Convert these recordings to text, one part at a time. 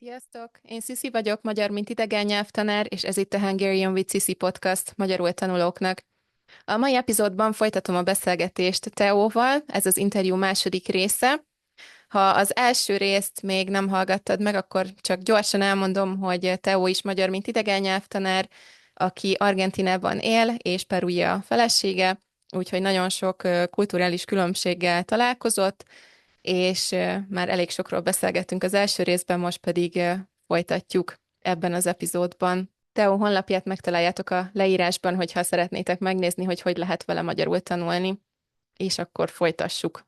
Sziasztok! Én Sziszi vagyok, magyar mint idegen nyelvtanár, és ez itt a Hungarian with Sissi podcast magyarul tanulóknak. A mai epizódban folytatom a beszélgetést Teóval, ez az interjú második része. Ha az első részt még nem hallgattad meg, akkor csak gyorsan elmondom, hogy Teó is magyar mint idegen nyelvtanár, aki Argentinában él, és Perui a felesége, úgyhogy nagyon sok kulturális különbséggel találkozott, és már elég sokról beszélgettünk az első részben, most pedig folytatjuk ebben az epizódban. Teó honlapját megtaláljátok a leírásban, hogyha szeretnétek megnézni, hogy lehet vele magyarul tanulni, és akkor folytassuk.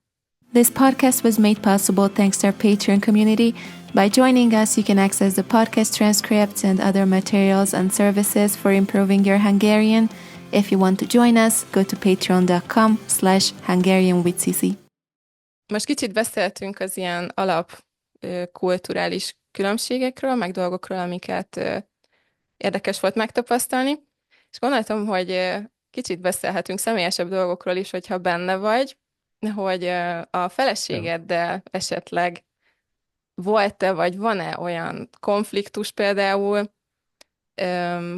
This podcast was made possible thanks to our Patreon community. By joining us, you can access the podcast transcripts and other materials and services for improving your Hungarian. If you want to join us, go to patreon.com/HungarianWithSisi. Most kicsit beszéltünk az ilyen alap kulturális különbségekről, meg dolgokról, amiket érdekes volt megtapasztalni, és gondoltam, hogy kicsit beszélhetünk személyesebb dolgokról is, hogyha benne vagy, hogy a feleségeddel esetleg volt-e, vagy van-e olyan konfliktus például,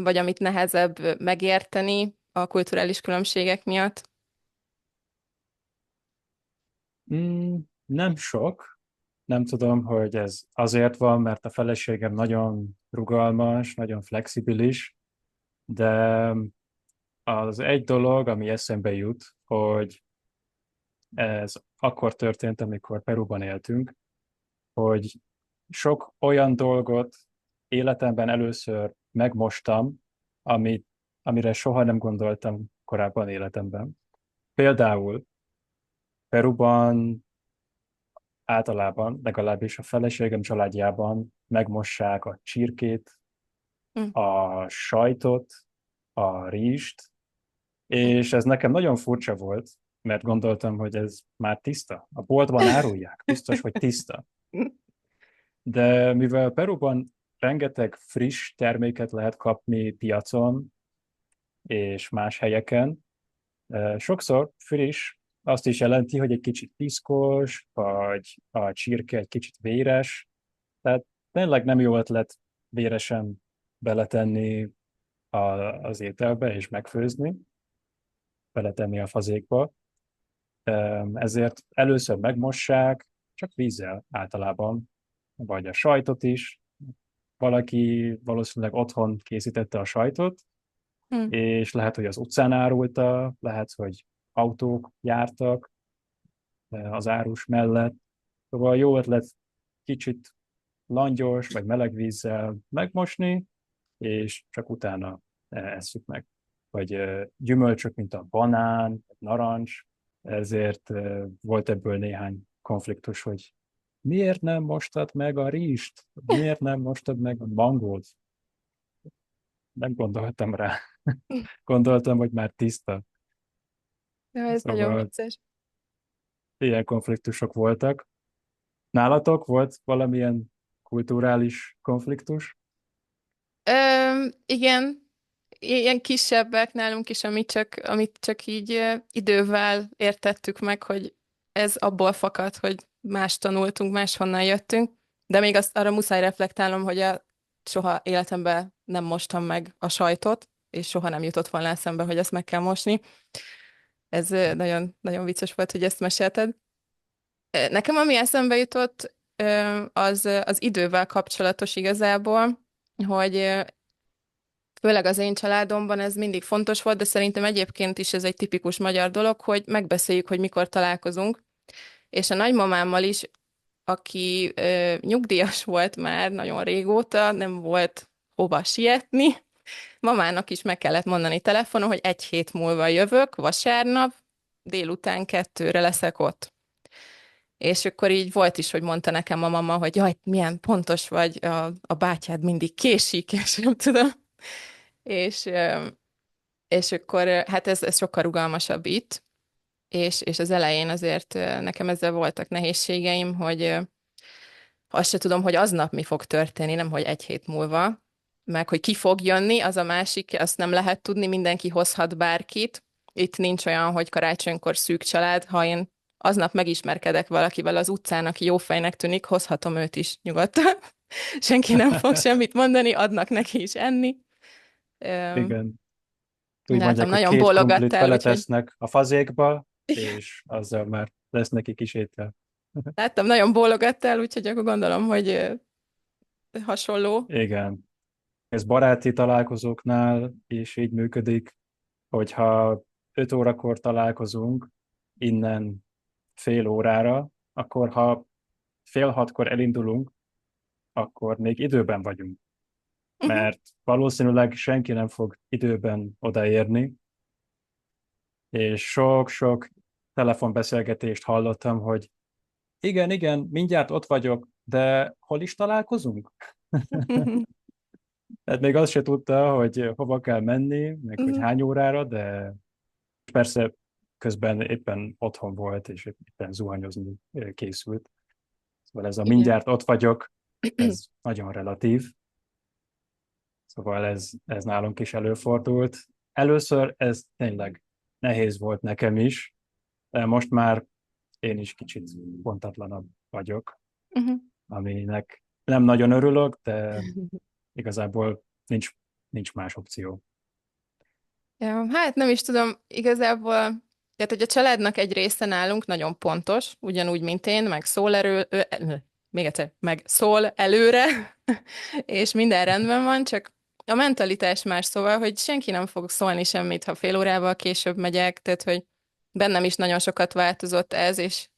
vagy amit nehezebb megérteni a kulturális különbségek miatt? Nem sok. Nem tudom, hogy ez azért van, mert a feleségem nagyon rugalmas, nagyon flexibilis, de az egy dolog, ami eszembe jut, hogy ez akkor történt, amikor Peruban éltünk, hogy sok olyan dolgot életemben először megmostam, amire soha nem gondoltam korábban életemben. Például Peruban általában, legalábbis a feleségem családjában megmossák a csirkét, a sajtot, a rizst, és ez nekem nagyon furcsa volt, mert gondoltam, hogy ez már tiszta. A boltban árulják, biztos, hogy tiszta. De mivel Peruban rengeteg friss terméket lehet kapni piacon és más helyeken, sokszor friss azt is jelenti, hogy egy kicsit piszkos, vagy a csirke egy kicsit véres. Tehát tényleg nem jó ötlet véresen beletenni az ételbe és megfőzni, beletenni a fazékba. Ezért először megmossák, csak vízzel általában, vagy a sajtot is. Valaki valószínűleg otthon készítette a sajtot, és lehet, hogy az utcán árulta, lehet, hogy autók jártak az árus mellett. Szóval jó ötlet kicsit langyos vagy meleg vízzel megmosni, és csak utána esszük meg. Vagy gyümölcsök, mint a banán, vagy narancs, ezért volt ebből néhány konfliktus, hogy miért nem mostad meg a rizst? Miért nem mostad meg a mangót? Nem gondoltam rá. Gondoltam, hogy már tiszta. Ja, ez Szóval nagyon vicces. ilyen konfliktusok voltak. Nálatok volt valamilyen kulturális konfliktus? Igen, ilyen kisebbek nálunk is, amit csak így idővel értettük meg, hogy ez abból fakad, hogy más tanultunk, máshonnan jöttünk, de még azt arra muszáj reflektálnom, hogy soha életemben nem mostam meg a sajtot, és soha nem jutott volna eszembe, hogy ezt meg kell mosni. Ez nagyon, nagyon vicces volt, hogy ezt mesélted. Nekem ami eszembe jutott, az idővel kapcsolatos igazából, hogy főleg az én családomban ez mindig fontos volt, de szerintem egyébként is ez egy tipikus magyar dolog, hogy megbeszéljük, hogy mikor találkozunk. És a nagymamámmal is, aki nyugdíjas volt már nagyon régóta, nem volt hova sietni. Mamának is meg kellett mondani telefonon, hogy 1 hét múlva jövök, vasárnap, délután 2-re leszek ott. És akkor így volt is, hogy mondta nekem a mama, hogy jaj, milyen pontos vagy, a bátyád mindig késik, és nem tudom. És, és akkor hát ez sokkal rugalmasabb itt, és az elején azért nekem ezzel voltak nehézségeim, hogy azt se tudom, hogy aznap mi fog történni, nem hogy 1 hét múlva, meg hogy ki fog jönni, az a másik, azt nem lehet tudni, mindenki hozhat bárkit. Itt nincs olyan, hogy karácsonykor szűk család, ha én aznap megismerkedek valakivel az utcán, aki jó fejnek tűnik, hozhatom őt is nyugodtan. senki nem fog semmit mondani, adnak neki is enni. Ö, Igen. Úgy Látom, mondják, hogy nagyon 2 krumplit bólogattál, úgyhogy beletesznek a fazékba, és azzal már lesz neki kis étel. láttam, nagyon bólogattál, úgyhogy akkor gondolom, hogy hasonló. Igen. Ez baráti találkozóknál is így működik, hogyha 5 órakor találkozunk innen fél órára, akkor ha fél hatkor elindulunk, akkor még időben vagyunk, Uh-huh. mert valószínűleg senki nem fog időben odaérni, és sok-sok telefonbeszélgetést hallottam, hogy igen, igen, mindjárt ott vagyok, de hol is találkozunk? Tehát még azt se tudta, hogy hova kell menni, meg hogy Mhm. hány órára, de persze közben éppen otthon volt, és éppen zuhanyozni készült. Szóval ez a Igen. mindjárt ott vagyok, ez nagyon relatív. Szóval ez nálunk is előfordult. Először ez tényleg nehéz volt nekem is, de most már én is kicsit pontatlanabb vagyok, Mhm. aminek nem nagyon örülök, de igazából nincs más opció. Ja, hát nem is tudom, igazából, tehát hogy a családnak egy része nálunk nagyon pontos, ugyanúgy, mint én, meg szól még egyszer, meg szól előre, és minden rendben van, csak a mentalitás más, szóval, hogy senki nem fog szólni semmit, ha fél órával később megyek, tehát, hogy bennem is nagyon sokat változott ez, és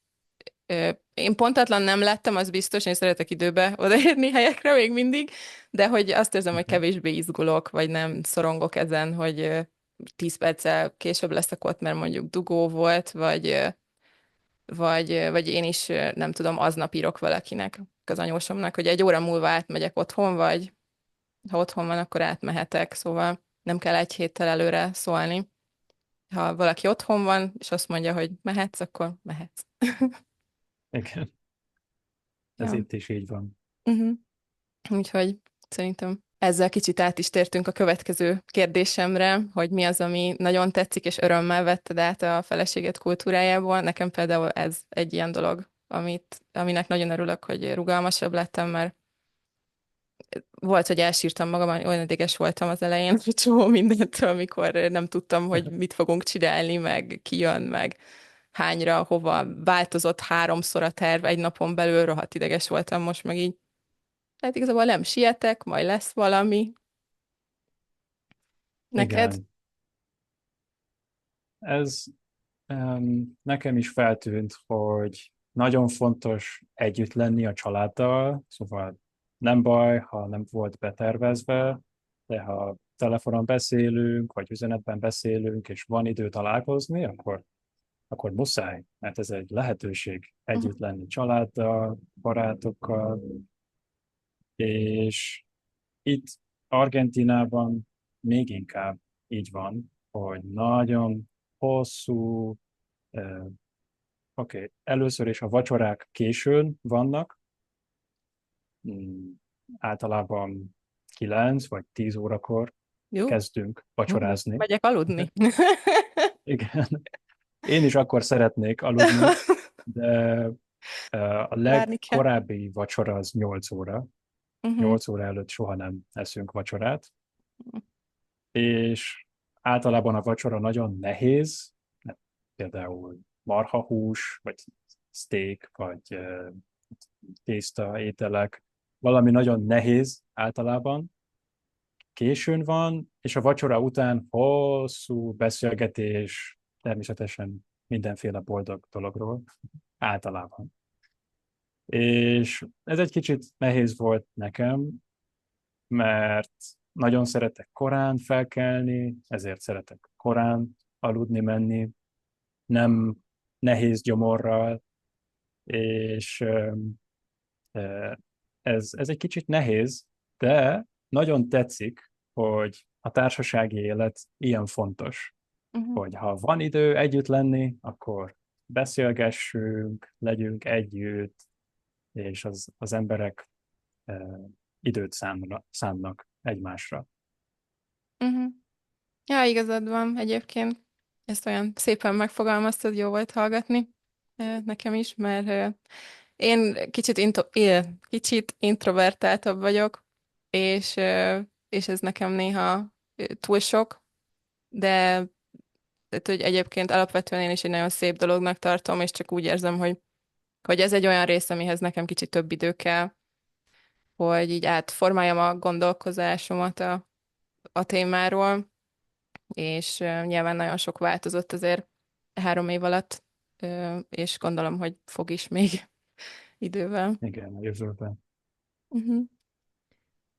én pontatlan nem lettem, az biztos, én szeretek időbe odaérni helyekre még mindig, de hogy azt érzem, hogy Mhm. kevésbé izgulok, vagy nem szorongok ezen, hogy 10 perccel később leszek ott, mert mondjuk dugó volt, vagy én is nem tudom, aznap írok valakinek, az anyósomnak, hogy egy óra múlva átmegyek otthon, vagy ha otthon van, akkor átmehetek, szóval nem kell egy héttel előre szólni. Ha valaki otthon van, és azt mondja, hogy mehetsz, akkor mehetsz. Igen, ez Ja. itt is így van. Uh-huh. Úgyhogy szerintem ezzel kicsit át is tértünk a következő kérdésemre, hogy mi az, ami nagyon tetszik, és örömmel vetted át a feleséget kultúrájából. Nekem például ez egy ilyen dolog, aminek nagyon örülök, hogy rugalmasabb lettem, mert volt, hogy elsírtam magam, olyan ideges voltam az elején, hogy csomó mindentől, amikor nem tudtam, hogy mit fogunk csinálni, meg ki jön, meg hányra, hova változott háromszor a terv egy napon belül, rohadt ideges voltam, most meg így. Hát igazából nem sietek, majd lesz valami. Neked? Igen, ez nekem is feltűnt, hogy nagyon fontos együtt lenni a családdal, szóval nem baj, ha nem volt betervezve, de ha telefonon beszélünk, vagy üzenetben beszélünk, és van idő találkozni, akkor muszáj, mert ez egy lehetőség Mhm. együtt lenni családdal, barátokkal, és itt Argentínában még inkább így van, hogy nagyon hosszú, először is a vacsorák későn vannak, mm, általában 9 vagy 10 órakor Jó. kezdünk vacsorázni. Megyek aludni. Igen, én is akkor szeretnék aludni, de a Várni kell. legkorábbi vacsora az 8 óra. Uh-huh. 8 óra előtt soha nem eszünk vacsorát, és általában a vacsora nagyon nehéz, például marhahús, vagy steak, vagy tészta ételek, valami nagyon nehéz általában, későn van, és a vacsora után hosszú beszélgetés, természetesen mindenféle boldog dologról, általában. És ez egy kicsit nehéz volt nekem, mert nagyon szeretek korán felkelni, ezért szeretek korán aludni menni, nem nehéz gyomorral, és ez egy kicsit nehéz, de nagyon tetszik, hogy a társasági élet ilyen fontos, Uh-huh. hogy ha van idő együtt lenni, akkor beszélgessünk, legyünk együtt, és az emberek időt szánnak egymásra. Uh-huh. Ja, igazad van egyébként. Ezt olyan szépen megfogalmaztad, jó volt hallgatni nekem is, mert Én kicsit introvertáltabb vagyok, és ez nekem néha túl sok, de tehát, hogy egyébként alapvetően én is egy nagyon szép dolognak tartom, és csak úgy érzem, hogy ez egy olyan rész, amihez nekem kicsit több idő kell, hogy így átformáljam a gondolkozásomat a témáról, és nyilván nagyon sok változott azért 3 év alatt, és gondolom, hogy fog is még idővel. Igen, a jövőben. Uh-huh.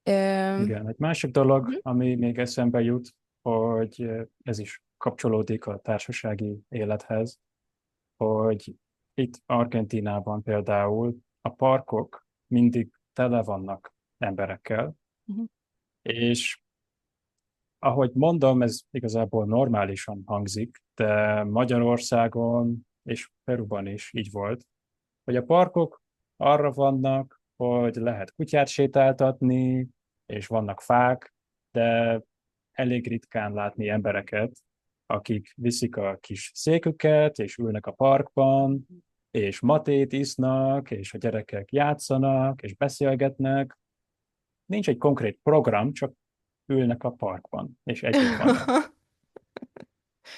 Ö, Igen, egy másik dolog, uh-huh. ami még eszembe jut, hogy ez is kapcsolódik a társasági élethez, hogy itt Argentínában például a parkok mindig tele vannak emberekkel, Uh-huh. és ahogy mondom, ez igazából normálisan hangzik, de Magyarországon és Peruban is így volt, hogy a parkok arra vannak, hogy lehet kutyát sétáltatni, és vannak fák, de elég ritkán látni embereket, akik viszik a kis széküket, és ülnek a parkban, és matét isznak, és a gyerekek játszanak, és beszélgetnek. Nincs egy konkrét program, csak ülnek a parkban, és együtt vannak.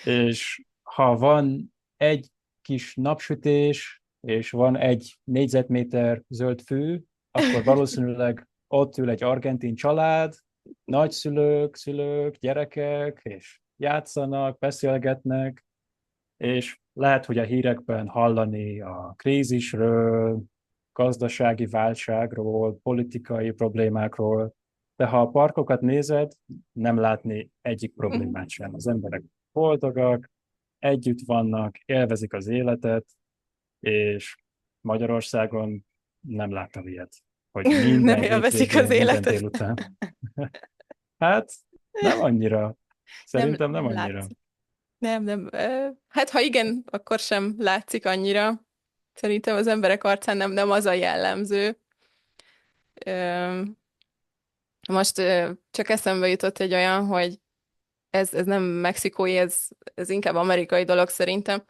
És ha van egy kis napsütés, és van egy négyzetméter zöld fű, akkor valószínűleg ott ül egy argentin család, nagyszülők, szülők, gyerekek, és játszanak, beszélgetnek, és lehet, hogy a hírekben hallani a krízisről, gazdasági válságról, politikai problémákról, de ha a parkokat nézed, nem látni egyik problémát sem. Az emberek boldogak, együtt vannak, élvezik az életet, és Magyarországon nem láttam ilyet, hogy Nem minden élvezik az hétvégén, minden életet. délután. Hát nem annyira. Nem, Szerintem nem nem annyira. látszik. Nem. Hát ha igen, akkor sem látszik annyira. Szerintem az emberek arcán nem az a jellemző. Ö, Most csak eszembe jutott egy olyan, hogy ez nem mexikói, ez inkább amerikai dolog szerintem,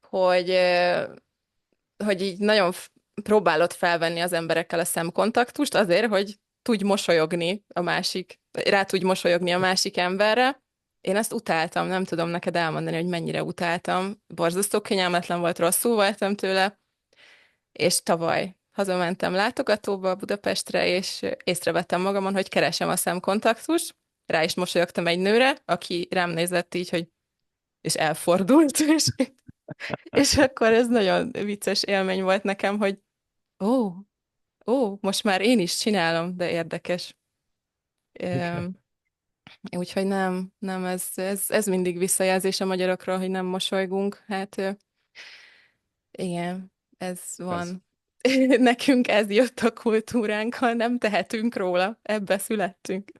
hogy, hogy így nagyon próbálod felvenni az emberekkel a szemkontaktust azért, hogy tudj mosolyogni rá tudj mosolyogni a másik emberre. Én ezt utáltam, nem tudom neked elmondani, hogy mennyire utáltam. Borzasztó kényelmetlen volt, rosszul voltam tőle, és tavaly hazamentem látogatóba Budapestre, és észrevettem magamon, hogy keresem a szemkontaktust. Rá is mosolyogtam egy nőre, aki rám nézett így, hogy és elfordult, és akkor ez nagyon vicces élmény volt nekem, hogy ó, most már én is csinálom, de érdekes. Igen. Üm, Úgyhogy nem, ez mindig visszajelzés a magyarokról, hogy nem mosolygunk. Hát igen, ez Ez, van. Nekünk ez jött a kultúránkkal, nem tehetünk róla, ebbe születtünk.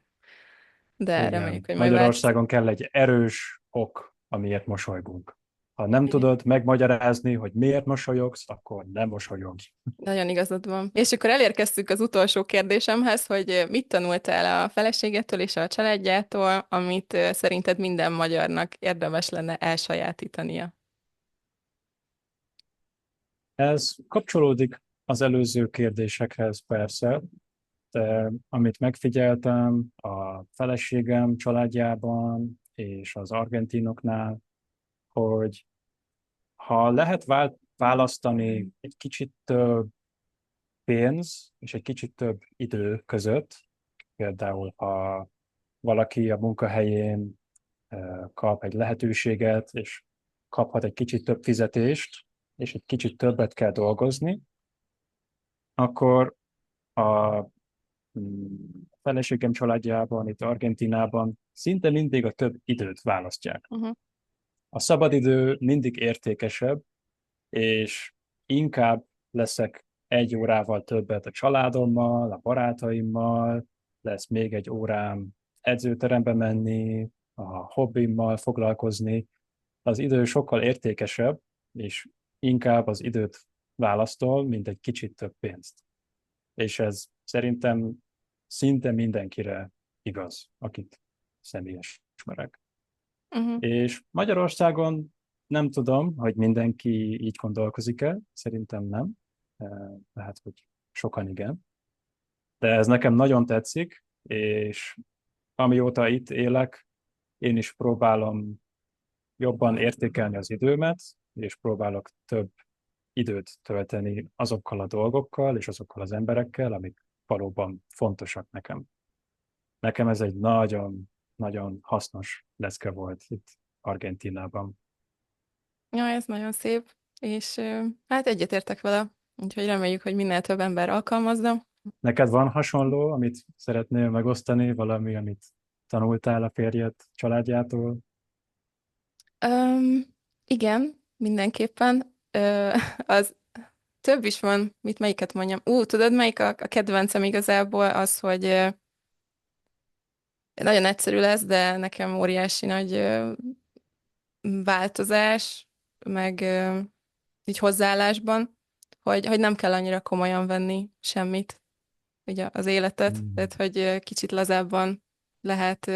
De reméljük, igen. hogy majd változik. Magyarországon kell egy erős ok, amiért mosolygunk. Ha nem tudod megmagyarázni, hogy miért mosolyogsz, akkor nem mosolyogj. Nagyon igazad van. És akkor elérkeztünk az utolsó kérdésemhez, hogy mit tanultál a feleségettől és a családjától, amit szerinted minden magyarnak érdemes lenne elsajátítania? Ez kapcsolódik az előző kérdésekhez persze, de amit megfigyeltem a feleségem családjában és az argentinoknál, hogy ha lehet választani egy kicsit több pénz és egy kicsit több idő között, például ha valaki a munkahelyén kap egy lehetőséget, és kaphat egy kicsit több fizetést, és egy kicsit többet kell dolgozni, akkor a feleségem családjában, itt Argentinában szinte mindig a több időt választják. Uh-huh. A szabadidő mindig értékesebb, és inkább leszek 1 órával többet a családommal, a barátaimmal, lesz még 1 órám edzőterembe menni, a hobbimmal foglalkozni. Az idő sokkal értékesebb, és inkább az időt választol, mint egy kicsit több pénzt. És ez szerintem szinte mindenkire igaz, akit személyes ismerek. Uh-huh. És Magyarországon nem tudom, hogy mindenki így gondolkozik-e, szerintem nem. lehet, hogy sokan igen. De ez nekem nagyon tetszik, és amióta itt élek, én is próbálom jobban értékelni az időmet, és próbálok több időt tölteni azokkal a dolgokkal és azokkal az emberekkel, amik valóban fontosak nekem. Nekem ez egy nagyon hasznos lecke volt itt Argentínában. Ja, ez nagyon szép, és hát egyetértek vele, úgyhogy reméljük, hogy minél több ember alkalmazza. Neked van hasonló, amit szeretnél megosztani, valami, amit tanultál a férjed családjától? Um, igen, mindenképpen. Az több is van, melyiket mondjam. Tudod, melyik a kedvencem igazából az, hogy nagyon egyszerű lesz, de nekem óriási nagy változás, meg így hozzáállásban, hogy nem kell annyira komolyan venni semmit, ugye az életet, Hmm. tehát hogy kicsit lazábban lehet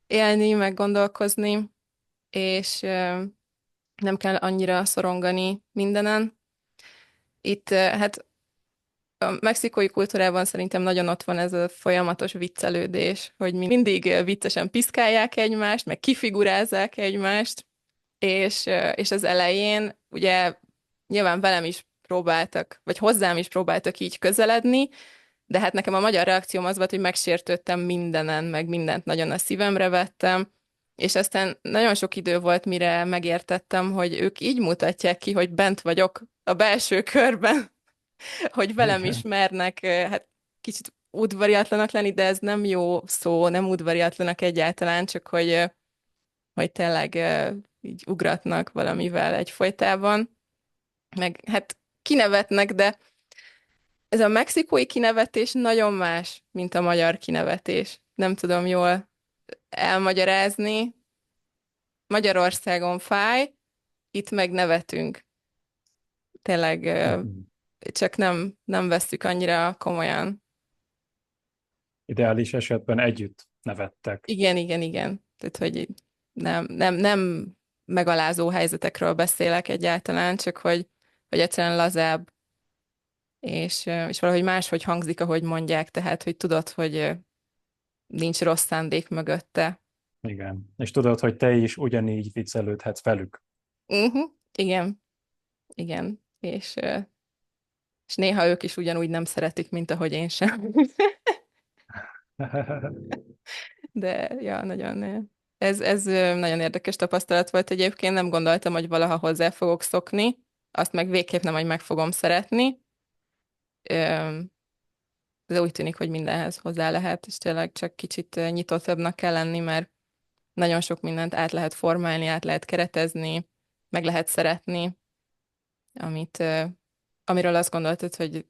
élni, meg gondolkozni, és nem kell annyira szorongani mindenen. Itt hát a mexikói kultúrában szerintem nagyon ott van ez a folyamatos viccelődés, hogy mindig viccesen piszkálják egymást, meg kifigurázzák egymást, és az elején ugye nyilván velem is próbáltak, vagy hozzám is próbáltak így közeledni, de hát nekem a magyar reakcióm az volt, hogy megsértődtem mindenen, meg mindent nagyon a szívemre vettem, és aztán nagyon sok idő volt, mire megértettem, hogy ők így mutatják ki, hogy bent vagyok a belső körben, hogy velem is Igen. mernek, hát kicsit udvariatlanak lenni, de ez nem jó szó, nem udvariatlanak egyáltalán, csak hogy tényleg így ugratnak valamivel egyfolytában, meg hát kinevetnek, de ez a mexikói kinevetés nagyon más, mint a magyar kinevetés. Nem tudom jól elmagyarázni. Magyarországon fáj, itt meg nevetünk. Tényleg csak nem vesszük annyira komolyan. Ideális esetben együtt nevettek. Igen, igen, igen. Tehát, hogy így nem megalázó helyzetekről beszélek egyáltalán, csak hogy egyszerűen lazább, és valahogy máshogy hangzik, ahogy mondják, tehát, hogy tudod, hogy nincs rossz szándék mögötte. Igen. És tudod, hogy te is ugyanígy viccelődhetsz velük. Igen, igen. És néha ők is ugyanúgy nem szeretik, mint ahogy én sem. De ja, nagyon, ez nagyon érdekes tapasztalat volt egyébként. Nem gondoltam, hogy valaha hozzá fogok szokni. Azt meg végképp nem, hogy meg fogom szeretni. Ö, De úgy tűnik, hogy mindenhez hozzá lehet, és tényleg csak kicsit nyitottabbnak kell lenni, mert nagyon sok mindent át lehet formálni, át lehet keretezni, meg lehet szeretni, amit, amiről azt gondoltad, hogy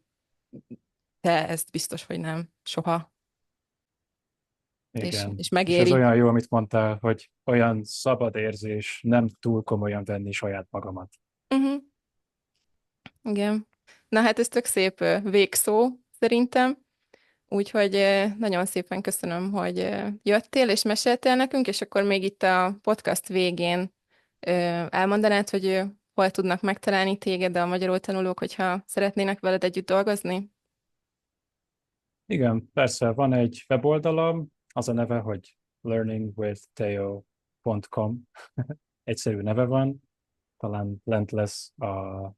te ezt biztos, hogy nem, soha, és Igen. És ez megéri. olyan jó, amit mondtál, hogy olyan szabad érzés nem túl komolyan venni saját magamat. Uh-huh. Igen. Na hát ez tök szép végszó szerintem, úgyhogy nagyon szépen köszönöm, hogy jöttél és meséltél nekünk, és akkor még itt a podcast végén elmondanád, hogy hol tudnak megtalálni téged a magyarul tanulók, hogyha szeretnének veled együtt dolgozni? Igen, persze, van egy weboldalam, az a neve, hogy learningwithteo.com. Egyszerű neve van, talán lent lesz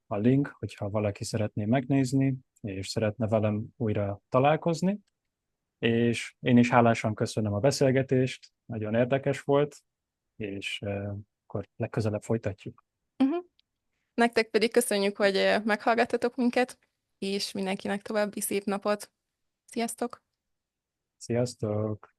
a link, hogyha valaki szeretné megnézni, és szeretne velem újra találkozni. És én is hálásan köszönöm a beszélgetést, nagyon érdekes volt, és akkor legközelebb folytatjuk. Uh-huh. Nektek pedig köszönjük, hogy meghallgattatok minket, és mindenkinek további szép napot. Sziasztok! Sziasztok!